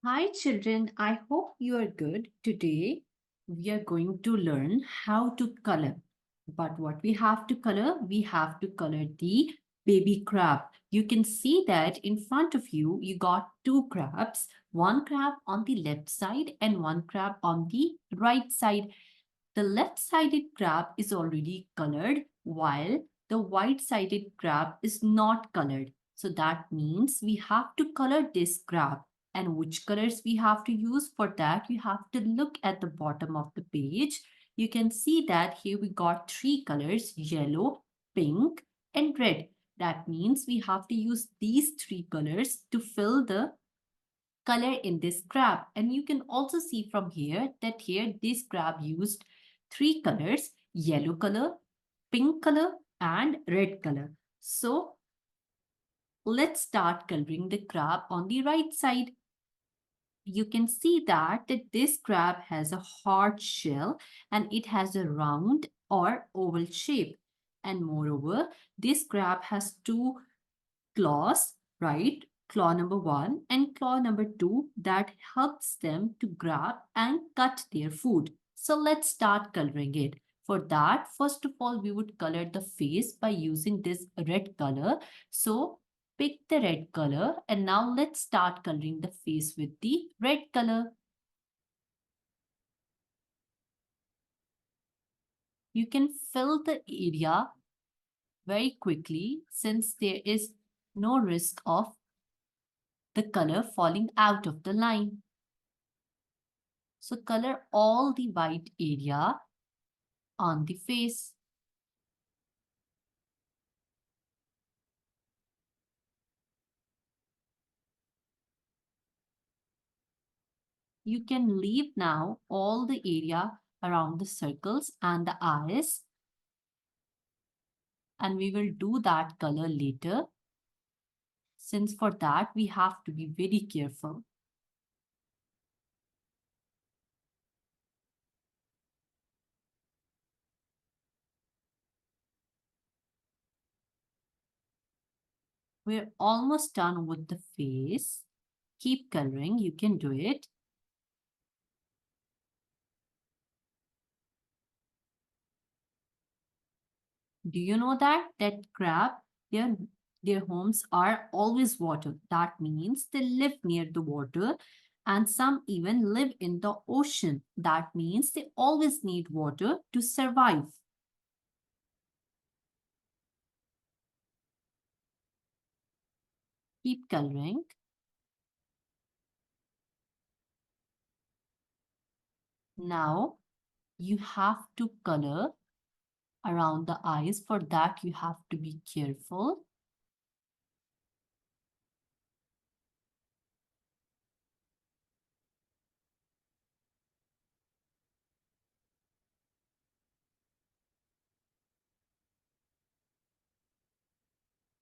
Hi, children. I hope you are good. Today, we are going to learn how to color. But what we have to color? We have to color the baby crab. You can see that in front of you, you got two crabs, one crab on the left side and one crab on the right side. The left-sided crab is already colored, while the white-sided crab is not colored. So that means we have to color this crab. And which colors we have to use for that? You have to look at the bottom of the page. You can see that here we got three colors, yellow, pink, and red. That means we have to use these three colors to fill the color in this crab. And you can also see from here that here this crab used three colors, yellow color, pink color, and red color. So let's start coloring the crab on the right side. You can see that this crab has a hard shell and it has a round or oval shape. And moreover, this crab has two claws, right? Claw number one and claw number two that helps them to grab and cut their food. So let's start coloring it. For that, first of all, we would color the face by using this red color. So pick the red color and now let's start coloring the face with the red color. You can fill the area very quickly since there is no risk of the color falling out of the line. So color all the white area on the face. You can leave now all the area around the circles and the eyes. And we will do that color later. Since for that we have to be very careful. We're almost done with the face. Keep coloring, you can do it. Do you know that crab, their homes are always water. That means they live near the water and some even live in the ocean. That means they always need water to survive. Keep coloring. Now you have to color around the eyes. For that you have to be careful.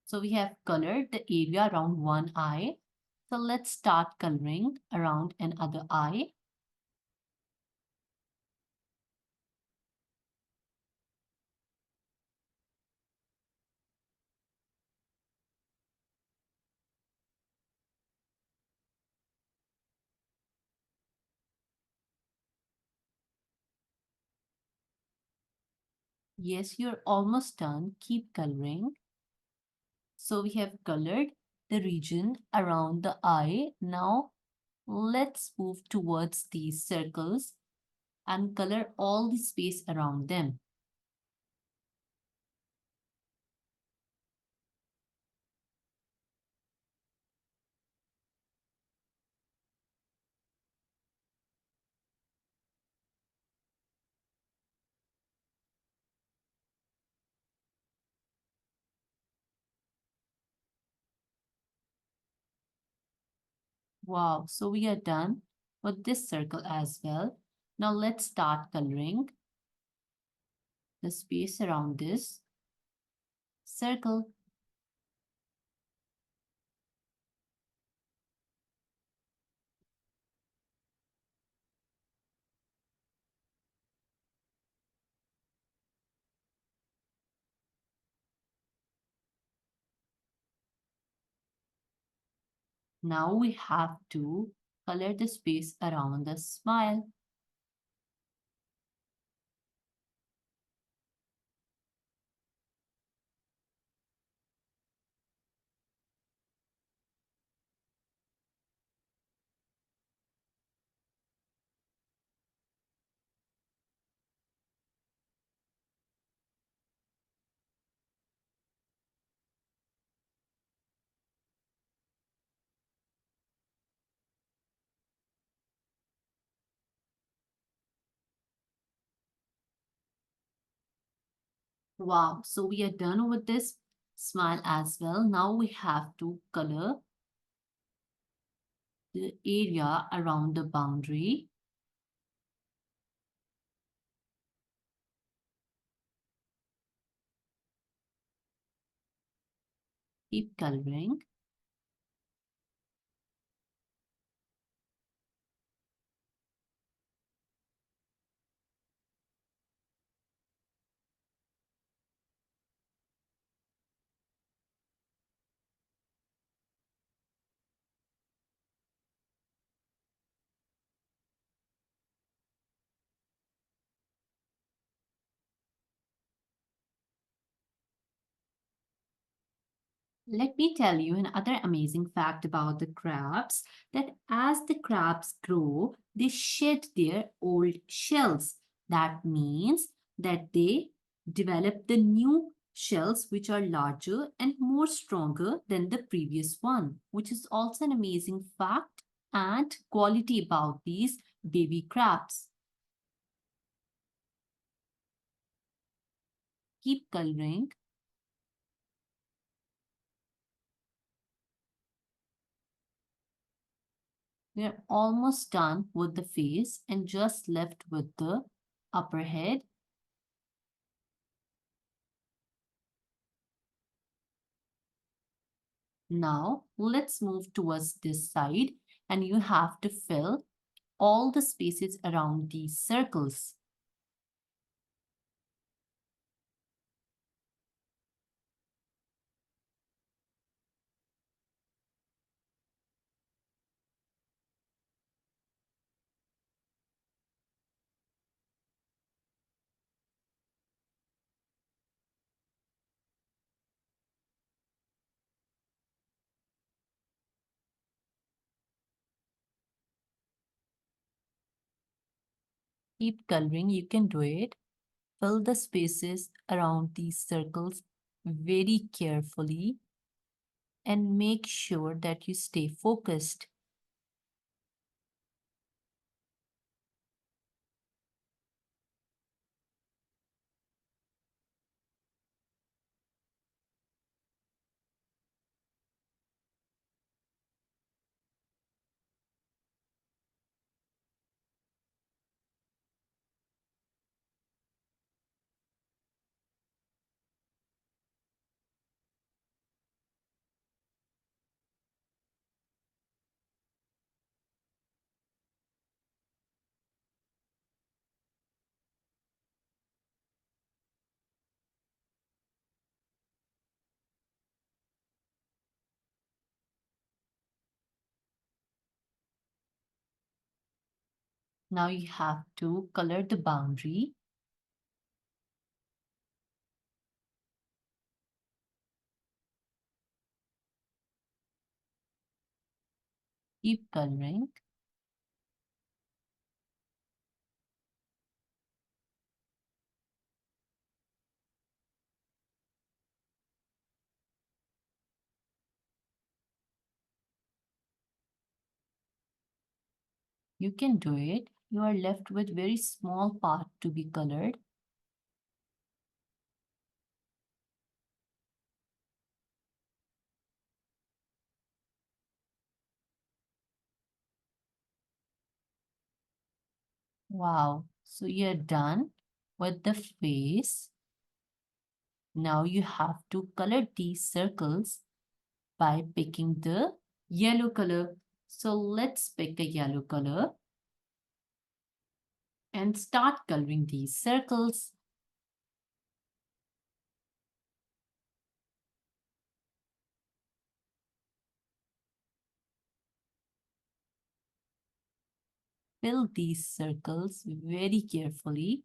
So we have colored the area around one eye. So let's start coloring around another eye. Yes, you're almost done. Keep coloring. So we have colored the region around the eye. Now let's move towards these circles and color all the space around them. Wow, so we are done with this circle as well. Now let's start coloring the space around this circle. Now we have to Color the space around the smile. Wow, so we are done with this smile as well. Now we have to color the area around the boundary. Keep coloring. Let me tell you another amazing fact about the crabs that as the crabs grow, they shed their old shells. That means that they develop the new shells which are larger and more stronger than the previous one, which is also an amazing fact and quality about these baby crabs. Keep coloring. We are almost done with the face and just left with the upper head. Now let's move towards this side and you have to fill all the spaces around these circles. Keep coloring, you can do it. Fill the spaces around these circles very carefully and make sure that you stay focused. Now you have to color the boundary. Keep coloring. You can do it. You are left with very small part to be colored. Wow. So you're done with the face. Now you have to color these circles by picking the yellow color. So let's pick a yellow color and start coloring these circles. fill these circles very carefully.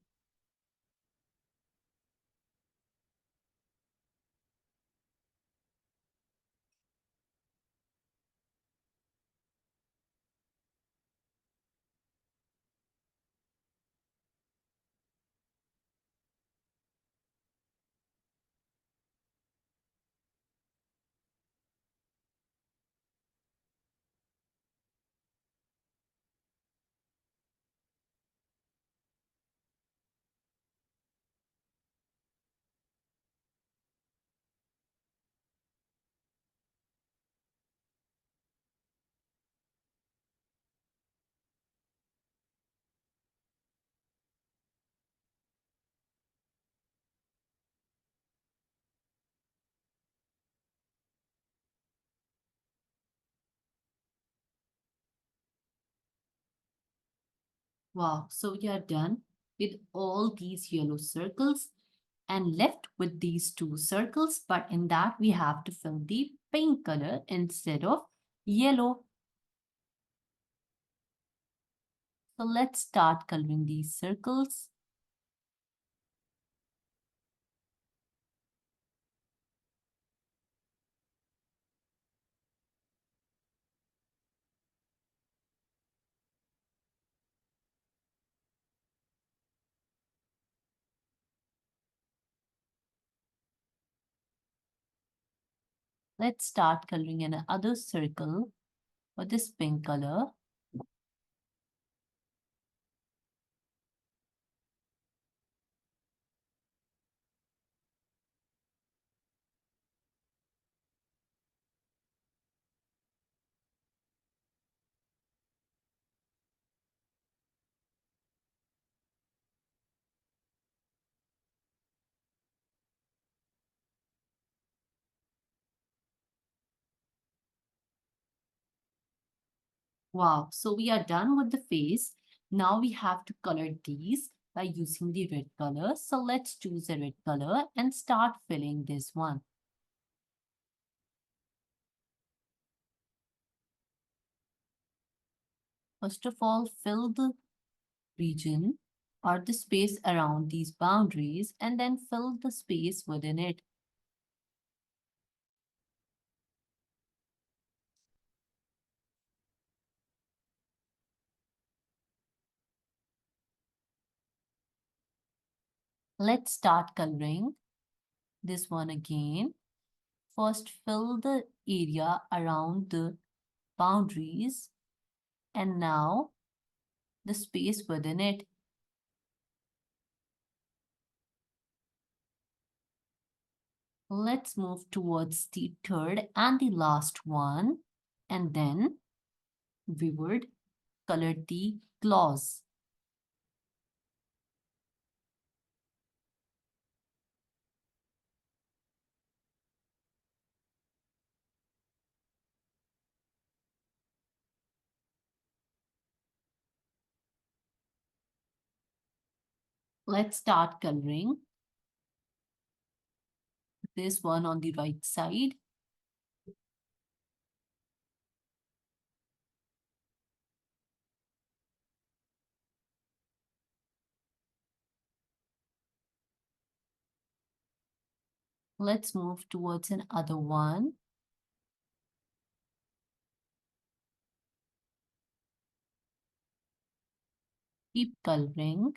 Wow, so we are done with all these yellow circles and left with these two circles, but in that we have to fill the pink color instead of yellow. So let's start coloring these circles. Let's start coloring another circle with this pink color. Wow, so we are done with the face. Now we have to color these by using the red color. So let's choose a red color and start filling this one. First of all, fill the region or the space around these boundaries and then fill the space within it. Let's start coloring this one again. First, fill the area around the boundaries and now the space within it. Let's move towards the third and the last one, and then we would color the claws. Let's start coloring this one on the right side. Let's move towards another one. Keep coloring.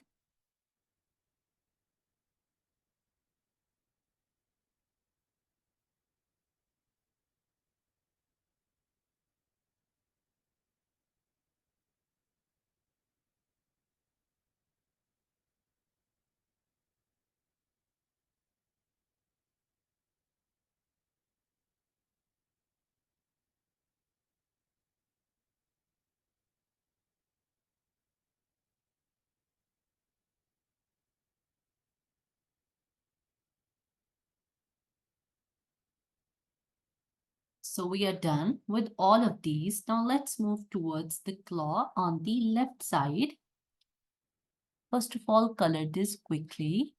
So we are done with all of these. Now let's move towards the claw on the left side. First of all, color this quickly.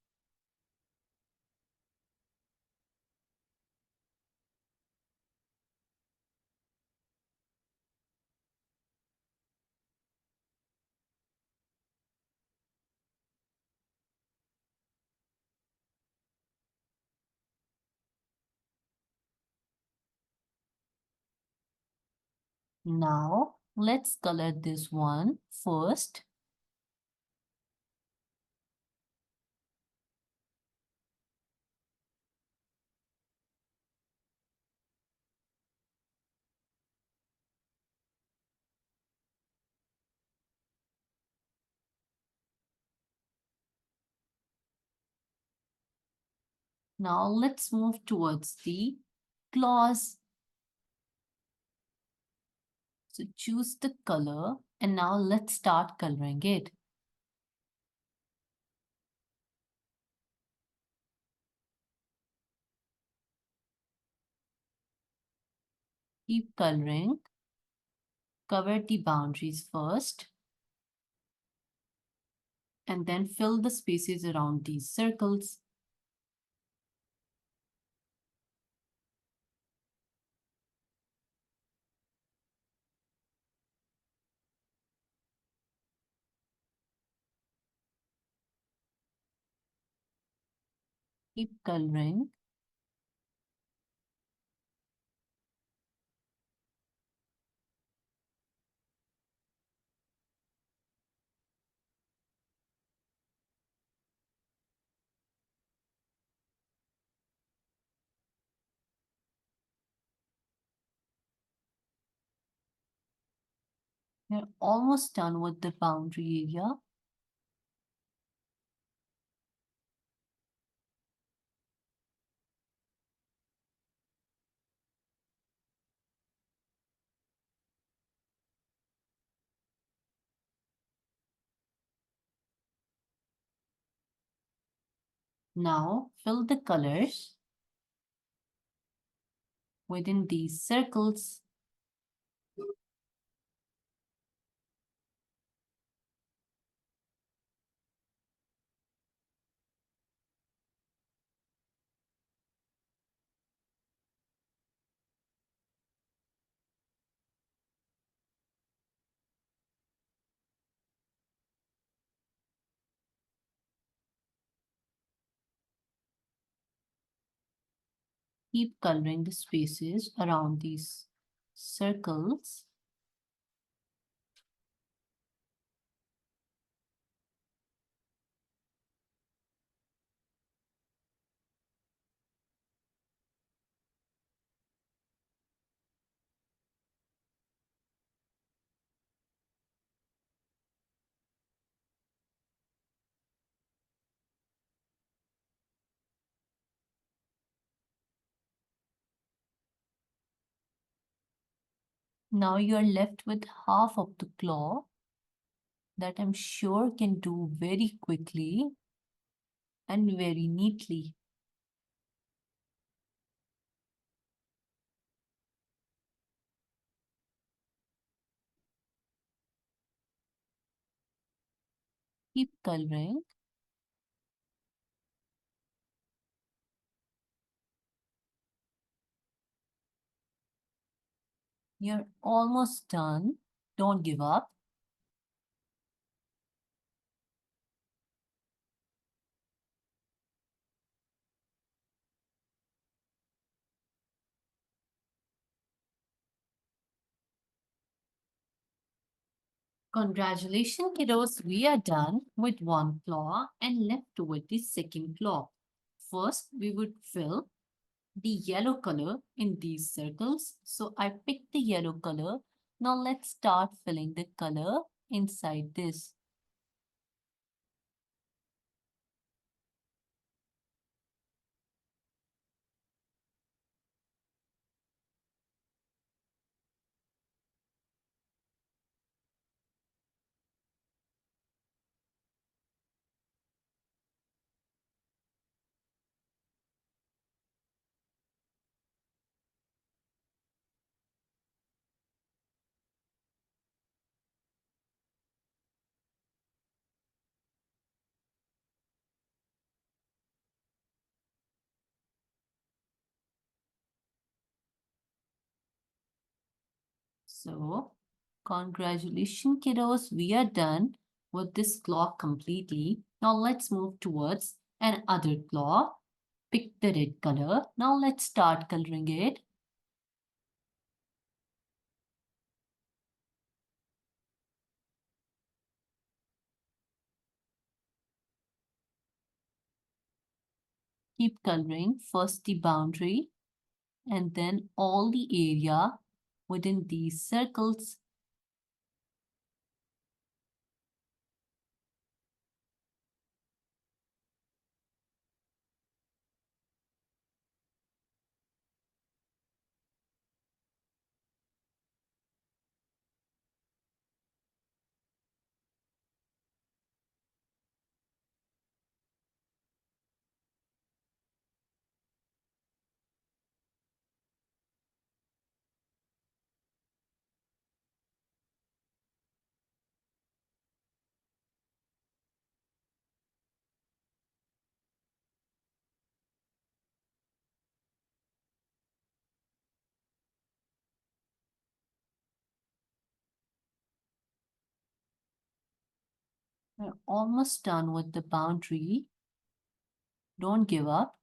Now, let's color this one first. Now, let's move towards the claws. So choose the color and now let's start coloring it. Keep coloring. Cover the boundaries first and then fill the spaces around these circles. Keep coloring. We're almost done with the boundary area. Now fill the colors within these circles. Keep coloring the spaces around these circles. Now you are left with half of the claw that I'm sure can do very quickly and very neatly. Keep coloring. You're almost done. Don't give up. Congratulations, kiddos. We are done with one claw and left with the second claw. First, we would fill the yellow color in these circles. So I picked the yellow color. Now let's start filling the color inside this. So, congratulations, kiddos. We are done with this claw completely. Now let's move towards another claw. Pick the red color. Now let's start coloring it. Keep coloring first the boundary and then all the area within these circles. We're almost done with the boundary. Don't give up.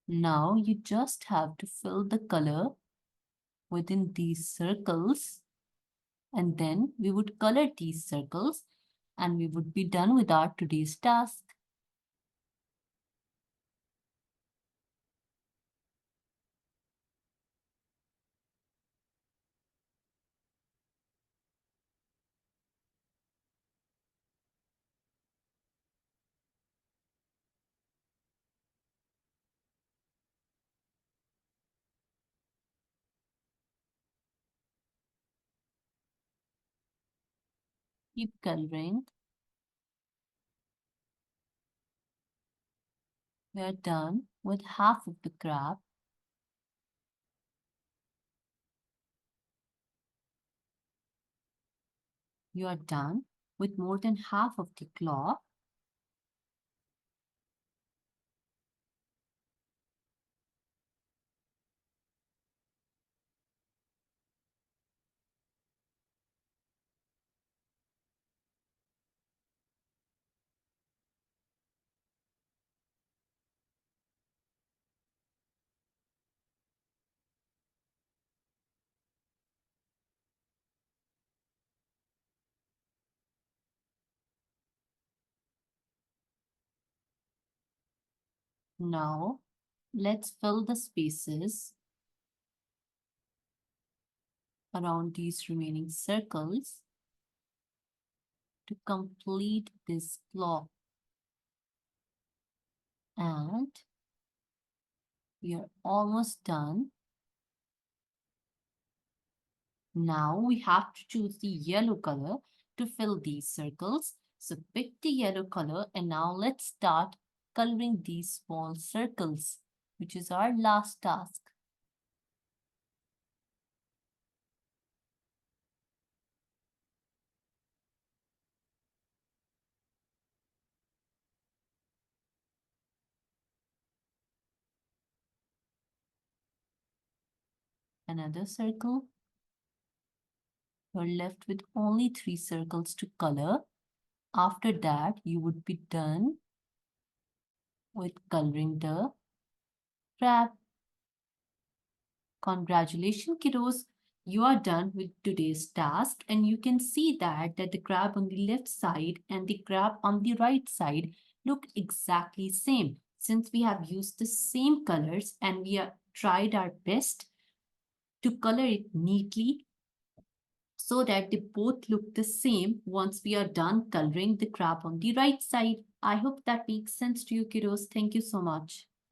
Now you just have to fill the color within these circles, and then we would color these circles and we would be done with our today's task. Keep coloring. We are done with half of the crab. You are done with more than half of the claw. Now, let's fill the spaces around these remaining circles to complete this claw. And we are almost done. Now we have to choose the yellow color to fill these circles. So pick the yellow color and now let's start coloring these small circles, which is our last task. Another circle. You're left with only 3 circles to color. After that, you would be done with coloring the crab. Congratulations, kiddos. You are done with today's task and you can see that the crab on the left side and the crab on the right side look exactly same. Since we have used the same colors and we have tried our best to color it neatly so that they both look the same once we are done coloring the crab on the right side. I hope that makes sense to you, kiddos. Thank you so much.